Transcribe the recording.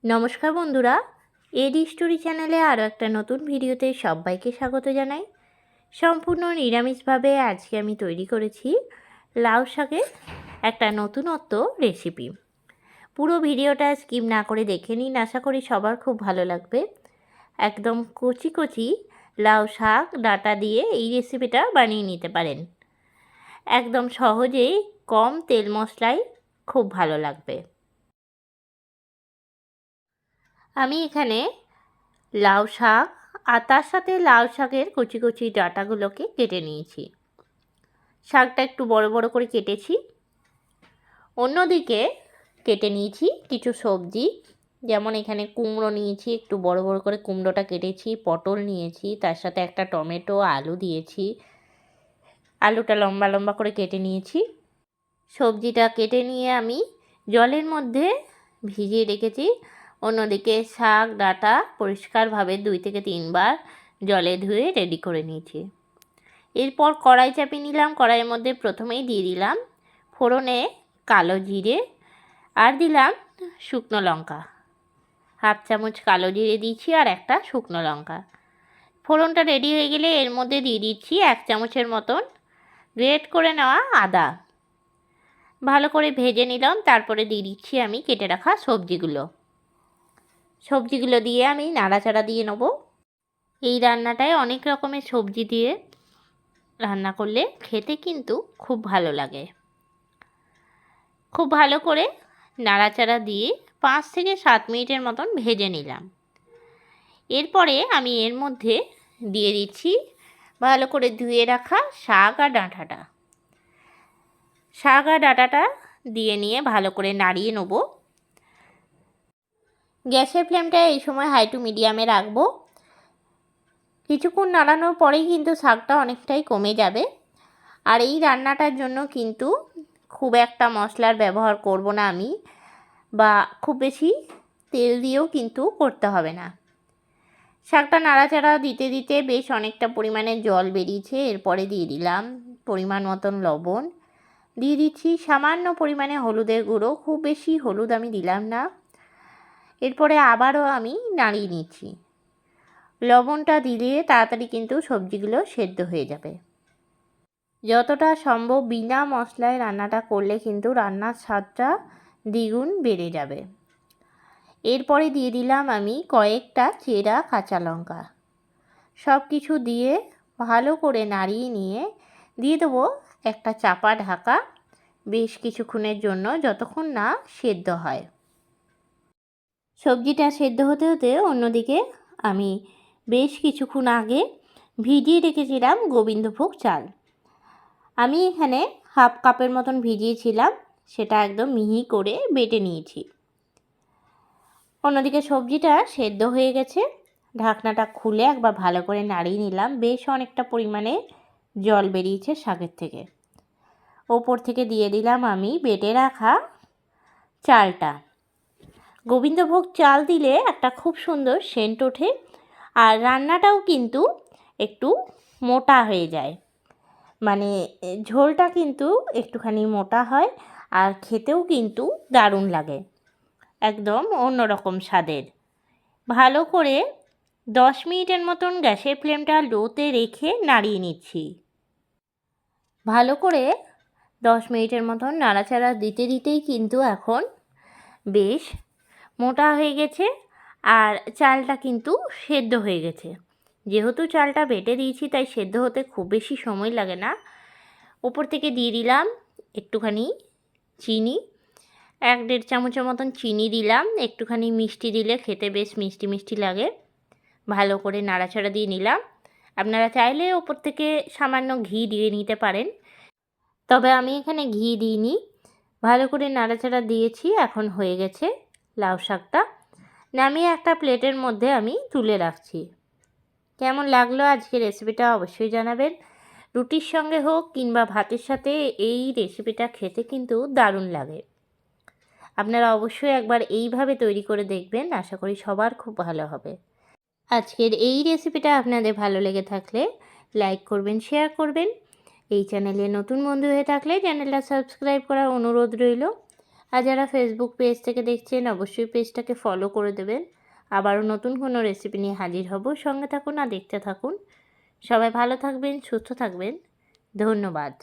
নমস্কার বন্ধুরা, এডি স্টোরি চ্যানেলে আরও একটা নতুন ভিডিওতে সবাইকে স্বাগত জানাই। সম্পূর্ণ নিরামিষভাবে আজকে আমি তৈরি করেছি লাউ শাকের একটা নতুনত্ব রেসিপি। পুরো ভিডিওটা স্কিপ না করে দেখে নিন, আশা করি সবার খুব ভালো লাগবে। একদম কচি কচি লাউ শাক ডাঁটা দিয়ে এই রেসিপিটা বানিয়ে নিতে পারেন। একদম সহজেই কম তেল মশলায় খুব ভালো লাগবে। আমি এখানে লাউ শাক আর তার সাথে লাউ শাকের কচি কচি ডাঁটাগুলোকে কেটে নিয়েছি। শাকটা একটু বড় বড় করে কেটেছি। অন্যদিকে কেটে নিয়েছি কিছু সবজি, যেমন এখানে কুমড়ো নিয়েছি, একটু বড় বড় করে কুমড়োটা কেটেছি, পটল নিয়েছি, তার সাথে একটা টমেটো, আলু দিয়েছি, আলুটা লম্বা লম্বা করে কেটে নিয়েছি। সবজিটা কেটে নিয়ে আমি জলের মধ্যে ভিজিয়ে রেখেছি। অন্যদিকে শাক ডাঁটা পরিষ্কারভাবে 2 থেকে 3 বার জলে ধুয়ে রেডি করে নিয়েছি। এরপর কড়াই চাপিয়ে নিলাম। কড়াইয়ের মধ্যে প্রথমেই দিয়ে দিলাম ফোড়নে কালো জিরে আর দিলাম শুকনো লঙ্কা। হাফ চামচ কালো জিরে দিয়েছি আর একটা শুকনো লঙ্কা। ফোড়নটা রেডি হয়ে গেলে এর মধ্যে দিয়ে দিচ্ছি 1 চামচের মতন গ্রেট করে নেওয়া আদা। ভালো করে ভেজে নিলাম। তারপরে দিয়ে দিচ্ছি আমি কেটে রাখা সবজিগুলো দিয়ে আমি নাড়াচাড়া দিয়ে নেব। এই রান্নাটায় অনেক রকমের সবজি দিয়ে রান্না করলে খেতে কিন্তু খুব ভালো লাগে। খুব ভালো করে নাড়াচাড়া দিয়ে 5 থেকে 7 মিনিটের মতন ভেজে নিলাম। এরপরে আমি এর মধ্যে দিয়ে দিচ্ছি ভালো করে ধুয়ে রাখা শাক আর ডাঁটাটা। শাক আর ডাঁটাটা দিয়ে নিয়ে ভালো করে নাড়িয়ে নেব। গ্যাসের ফ্লেমটা এই সময় হাই টু মিডিয়ামে রাখবো। কিছুক্ষণ নাড়ানোর পরেই কিন্তু শাকটা অনেকটাই কমে যাবে। আর এই রান্নাটার জন্য কিন্তু খুব একটা মশলার ব্যবহার করব না আমি, বা খুব বেশি তেল দিয়েও কিন্তু করতে হবে না। শাকটা নাড়াচাড়া দিতে দিতে বেশ অনেকটা পরিমাণে জল বেরিয়েছে। এরপরে দিয়ে দিলাম পরিমাণ মতন লবণ, দিয়ে দিচ্ছি সামান্য পরিমাণে হলুদের গুঁড়ো, খুব বেশি হলুদ আমি দিলাম না। এরপরে আবারও আমি নাড়িয়ে নিচ্ছি। লবণটা দিলে তাড়াতাড়ি কিন্তু সবজিগুলো সেদ্ধ হয়ে যাবে। যতটা সম্ভব বিনা মশলায় রান্নাটা করলে কিন্তু রান্নার স্বাদটা দ্বিগুণ বেড়ে যাবে। এরপরে দিয়ে দিলাম আমি কয়েকটা চেরা কাঁচা লঙ্কা। সব কিছু দিয়ে ভালো করে নাড়িয়ে নিয়ে দিয়ে দেবো একটা চাপা ঢাকা বেশ কিছুক্ষণের জন্য, যতক্ষণ না সেদ্ধ হয়। সবজিটা সেদ্ধ হতে হতে অন্যদিকে আমি বেশ কিছুক্ষণ আগে ভিজিয়ে রেখেছিলাম গোবিন্দভোগ চাল। আমি এখানে হাফ কাপের মতন ভিজিয়েছিলাম, সেটা একদম মিহি করে বেটে নিয়েছি। অন্যদিকে সবজিটা সেদ্ধ হয়ে গেছে। ঢাকনাটা খুলে একবার ভালো করে নাড়িয়ে নিলাম। বেশ অনেকটা পরিমাণে জল বেরিয়েছে শাকের থেকে। ওপর থেকে দিয়ে দিলাম আমি বেটে রাখা চালটা। গোবিন্দভোগ চাল দিলে একটা খুব সুন্দর সেন্ট ওঠে, আর রান্নাটাও কিন্তু একটু মোটা হয়ে যায়, মানে ঝোলটা কিন্তু একটুখানি মোটা হয় আর খেতেও কিন্তু দারুণ লাগে, একদম অন্যরকম স্বাদের। ভালো করে 10 মিনিটের মতন গ্যাসের ফ্লেমটা লোতে রেখে নাড়িয়ে নিচ্ছি। ভালো করে 10 মিনিটের মতন নাড়াচাড়া দিতে দিতেই কিন্তু এখন বেশ মোটা হয়ে গেছে আর চালটা কিন্তু সেদ্ধ হয়ে গেছে। যেহেতু চালটা বেটে দিয়েছি তাই সেদ্ধ হতে খুব বেশি সময় লাগে না। ওপর থেকে দিয়ে দিলাম একটুখানি চিনি, 1-1.5 চামচের মতন চিনি দিলাম। একটুখানি মিষ্টি দিলে খেতে বেশ মিষ্টি মিষ্টি লাগে। ভালো করে নাড়াচাড়া দিয়ে নিলাম। আপনারা চাইলে ওপর থেকে সামান্য ঘি দিয়ে নিতে পারেন, তবে আমি এখানে ঘি দিইনি। ভালো করে নাড়াচাড়া দিয়েছি। এখন হয়ে গেছে লাউ শাকটা। নামিয়ে একটা প্লেটের মধ্যে আমি তুলে রাখছি। কেমন লাগলো আজকের রেসিপিটা অবশ্যই জানাবেন। রুটির সঙ্গে হোক কিংবা ভাতের সাথে এই রেসিপিটা খেতে কিন্তু দারুণ লাগে। আপনারা অবশ্যই একবার এইভাবে তৈরি করে দেখবেন, আশা করি সবার খুব ভালো হবে। আজকের এই রেসিপিটা আপনাদের ভালো লেগে থাকলে লাইক করবেন, শেয়ার করবেন। এই চ্যানেলে নতুন বন্ধু হয়ে থাকলে চ্যানেলটা সাবস্ক্রাইব করার অনুরোধ রইল। আর যারা ফেসবুক পেজ থেকে দেখছেন অবশ্যই পেজটাকে ফলো করে দেবেন। আবারও নতুন কোনো রেসিপি নিয়ে হাজির হব। সঙ্গে থাকুন আর দেখতে থাকুন। সবাই ভালো থাকবেন, সুস্থ থাকবেন। ধন্যবাদ।